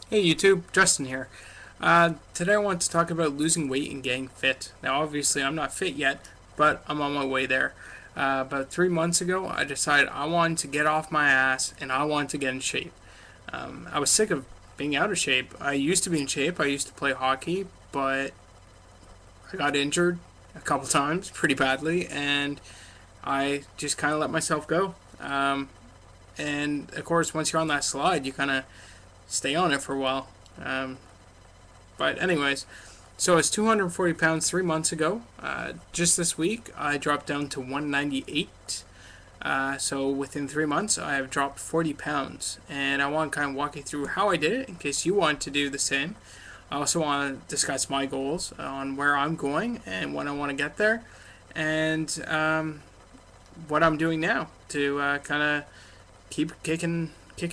Hey YouTube, Justin here. Today I want to talk about losing weight and getting fit. Now obviously I'm not fit yet, but I'm on my way there. About 3 months ago I decided I wanted to get off my ass and I wanted to get in shape. I was sick of being out of shape. I used to be in shape, I used to play hockey, but I got injured a couple times pretty badly and I just kind of let myself go. And of course once you're on that slide you kind of stay on it for a while. Um, but anyways, so it's 240 pounds 3 months ago. Just this week, I dropped down to 198. So within 3 months, I have dropped 40 pounds, and I want to kind of walk you through how I did it in case you want to do the same. I also want to discuss my goals on where I'm going and when I want to get there, and what I'm doing now to kind of keep kicking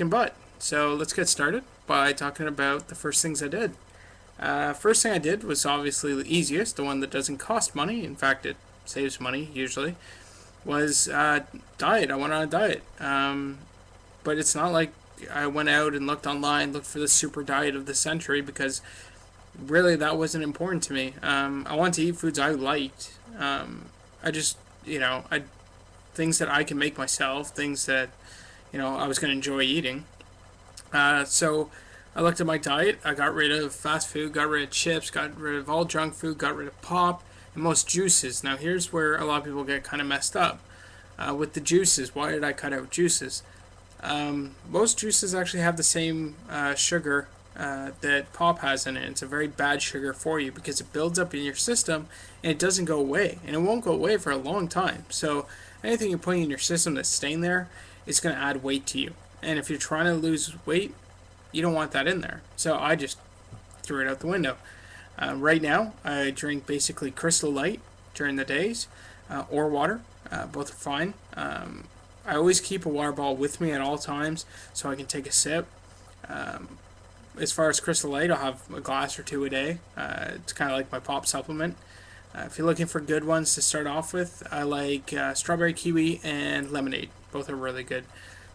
butt. So let's get started by talking about the first things I did. First thing I did was obviously the easiest, the one that doesn't cost money. In fact, it saves money usually. Was diet. I went on a diet, but it's not like I went out and looked online, looked for the super diet of the century because really that wasn't important to me. I wanted to eat foods I liked. I just I things that I can make myself, things that I was going to enjoy eating. So I looked at my diet. I got rid of fast food, got rid of chips, got rid of all junk food, got rid of pop, and most juices. Now, here's where a lot of people get kind of messed up with the juices. Why did I cut out juices? Most juices actually have the same sugar that pop has in it. It's a very bad sugar for you because it builds up in your system and it doesn't go away. And it won't go away for a long time. So anything you're putting in your system that's staying there is going to add weight to you. And if you're trying to lose weight, you don't want that in there. So I just threw it out the window. Right now, I drink basically Crystal Light during the days, or water. Both are fine. I always keep a water bottle with me at all times so I can take a sip. As far as Crystal Light, I'll have a glass or two a day. It's kind of like my pop supplement. If you're looking for good ones to start off with, I like strawberry kiwi and lemonade. Both are really good.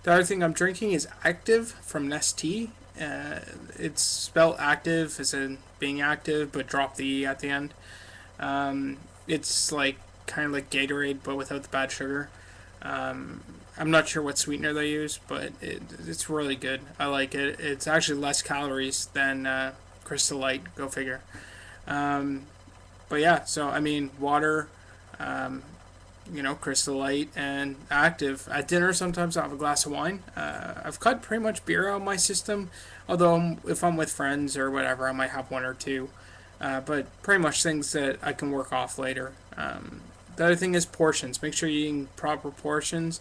The other thing I'm drinking is Active from Nestea. It's spelled active as in being active, but drop the E at the end. It's like kind of like Gatorade, but without the bad sugar. I'm not sure what sweetener they use, but it's really good. I like it. It's actually less calories than Crystal Light. Go figure. But yeah, so I mean, water, Crystal Light and Active. At dinner, sometimes I'll have a glass of wine. I've cut pretty much beer out of my system, although if I'm with friends or whatever, I might have one or two. But pretty much things that I can work off later. The other thing is portions. Make sure you're eating proper portions.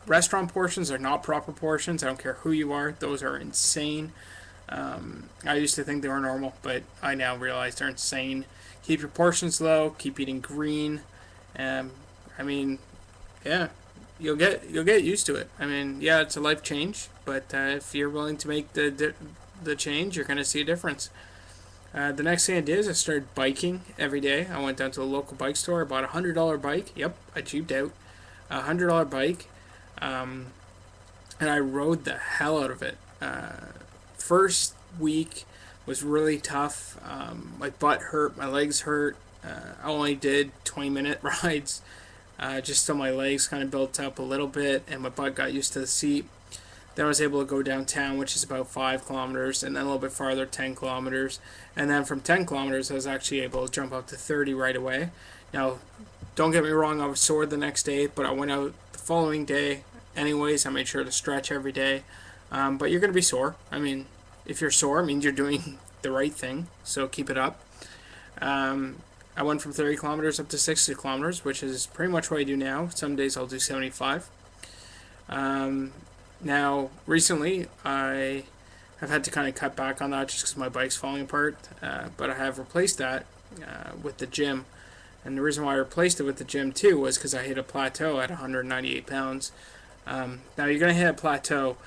Restaurant portions are not proper portions. I don't care who you are. Those are insane. I used to think they were normal, but I now realize they're insane. Keep your portions low. Keep eating green. I mean, yeah, you'll get used to it. I mean, yeah, it's a life change, but if you're willing to make the change, you're gonna see a difference. The next thing I did is I started biking every day. I went down to a local bike store. I bought $100 bike. Yep, I cheaped out. $100 bike, and I rode the hell out of it. First week was really tough. My butt hurt, my legs hurt. I only did 20-minute rides, just so my legs kind of built up a little bit and my butt got used to the seat. Then I was able to go downtown, which is about 5 kilometers, and then a little bit farther, 10 kilometers. And then from 10 kilometers, I was actually able to jump up to 30 right away. Now, don't get me wrong, I was sore the next day, but I went out the following day anyways. I made sure to stretch every day. But you're going to be sore. I mean, if you're sore, it means you're doing the right thing, so keep it up. I went from 30 kilometers up to 60 kilometers, which is pretty much what I do now. Some days I'll do 75. Now, recently, I have had to kind of cut back on that just because my bike's falling apart, but I have replaced that with the gym. And the reason why I replaced it with the gym, too, was because I hit a plateau at 198 pounds. Now, you're going to hit a plateau.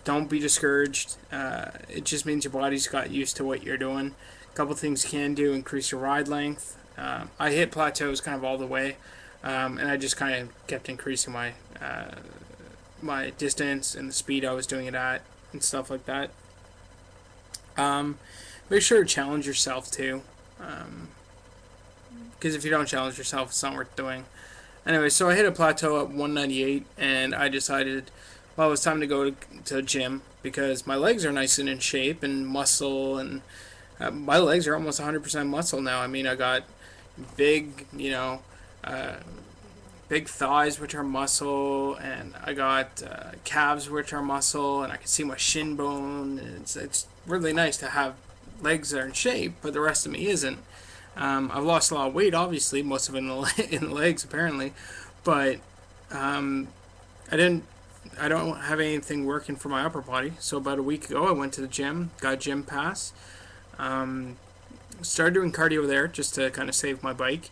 Don't be discouraged. It just means your body's got used to what you're doing. A couple things you can do: increase your ride length. I hit plateaus kind of all the way, and I just kind of kept increasing my distance and the speed I was doing it at and stuff like that. Um, Make sure to challenge yourself too, because if you don't challenge yourself, it's not worth doing. Anyway, so I hit a plateau at 198, and I decided, well, it was time to go to the gym because my legs are nice and in shape and muscle, and my legs are almost 100% muscle now. I mean, I got big, uh, big thighs, which are muscle, and I got calves, which are muscle, and I can see my shin bone. And it's really nice to have legs that are in shape, but the rest of me isn't. I've lost a lot of weight, obviously, most of it in the legs, apparently, but um, I didn't. I don't have anything working for my upper body. So about a week ago, I went to the gym, got a gym pass, um, started doing cardio there just to kind of save my bike.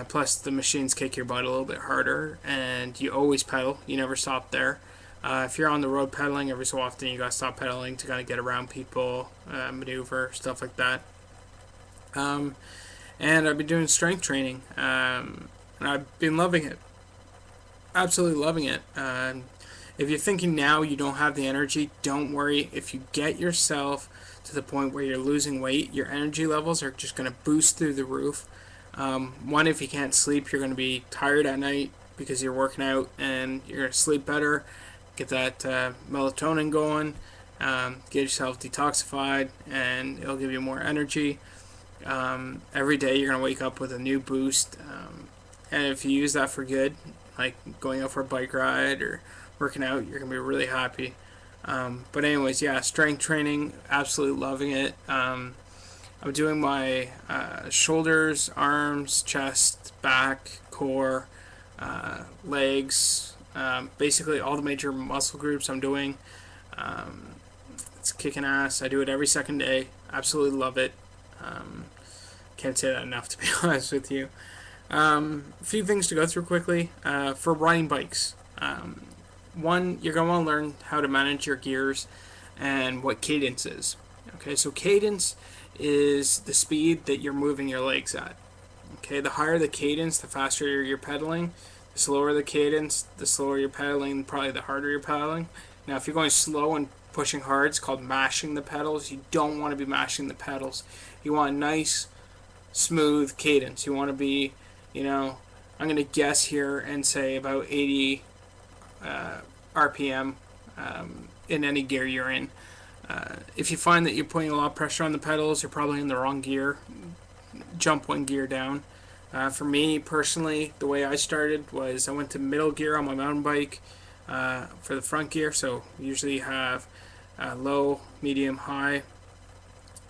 Plus, the machines kick your butt a little bit harder, and you always pedal. You never stop there. If you're on the road pedaling, every so often you gotta stop pedaling to kind of get around people, maneuver, stuff like that. Um, and I've been doing strength training, and I've been loving it. Absolutely loving it. If you're thinking now you don't have the energy, don't worry. If you get yourself to the point where you're losing weight, your energy levels are just going to boost through the roof. One, if you can't sleep, you're going to be tired at night because you're working out, and you're going to sleep better. Get that melatonin going. Get yourself detoxified, and it'll give you more energy. Every day you're going to wake up with a new boost. And if you use that for good, like going out for a bike ride or working out, you're going to be really happy. But anyways, yeah, strength training, absolutely loving it. I'm doing my shoulders, arms, chest, back, core, legs, basically all the major muscle groups I'm doing. Um, it's kicking ass. I do it every second day. Absolutely love it. Um, can't say that enough, to be honest with you. A few things to go through quickly for riding bikes. One, you're going to want to learn how to manage your gears and what cadence is. Okay, so cadence is the speed that you're moving your legs at. Okay, the higher the cadence, the faster you're pedaling. The slower the cadence, the slower you're pedaling, probably the harder you're pedaling. Now, if you're going slow and pushing hard, it's called mashing the pedals. You don't want to be mashing the pedals. You want a nice, smooth cadence. You want to be, I'm going to guess here and say about 80 RPM in any gear you're in. If you find that you're putting a lot of pressure on the pedals, you're probably in the wrong gear. Jump one gear down. For me personally, the way I started was I went to middle gear on my mountain bike for the front gear. So usually you have low, medium, high.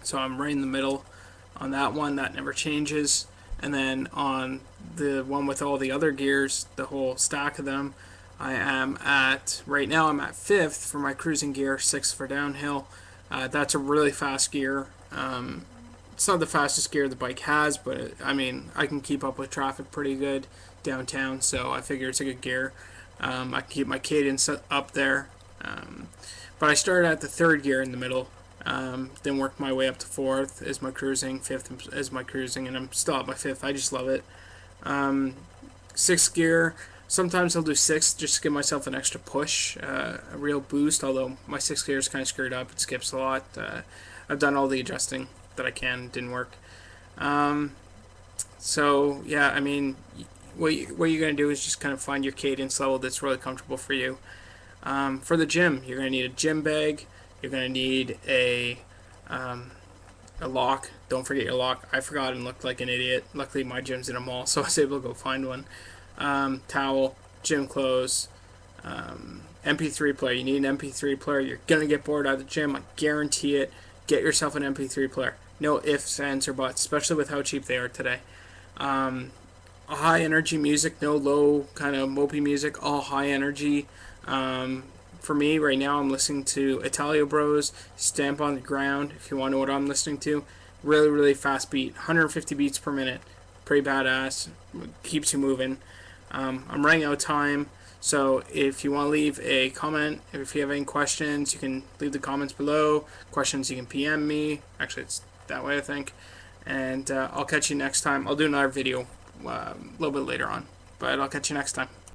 So I'm right in the middle on that one. That never changes. And then on the one with all the other gears, the whole stack of them, right now I'm at fifth for my cruising gear, sixth for downhill. That's a really fast gear. It's not the fastest gear the bike has, but I mean, I can keep up with traffic pretty good downtown, so I figure it's a good gear. I can keep my cadence up there. But I started at the third gear in the middle, then worked my way up to fourth as my cruising, fifth as my cruising, and I'm still at my fifth. I just love it. Sixth gear, sometimes I'll do sixth just to give myself an extra push, a real boost, although my sixth gear is kind of screwed up. It skips a lot. I've done all the adjusting that I can, didn't work. So yeah, I mean, what you're going to do is just kind of find your cadence level that's really comfortable for you. For the gym, you're going to need a gym bag. You're going to need a lock. Don't forget your lock. I forgot and looked like an idiot. Luckily, my gym's in a mall, so I was able to go find one. Towel, gym clothes, MP3 player. You need an MP3 player. You're going to get bored at the gym. I guarantee it. Get yourself an MP3 player. No ifs, ands, or buts, especially with how cheap they are today. High energy music, no low kind of mopey music, all high energy. For me, right now, I'm listening to Italio Bros, Stamp on the Ground, if you want to know what I'm listening to. Really, really fast beat, 150 beats per minute. Pretty badass, keeps you moving. I'm running out of time, so if you want to leave a comment, if you have any questions, you can leave the comments below. Questions, you can PM me. Actually, it's that way, I think. And I'll catch you next time. I'll do another video a little bit later on, but I'll catch you next time.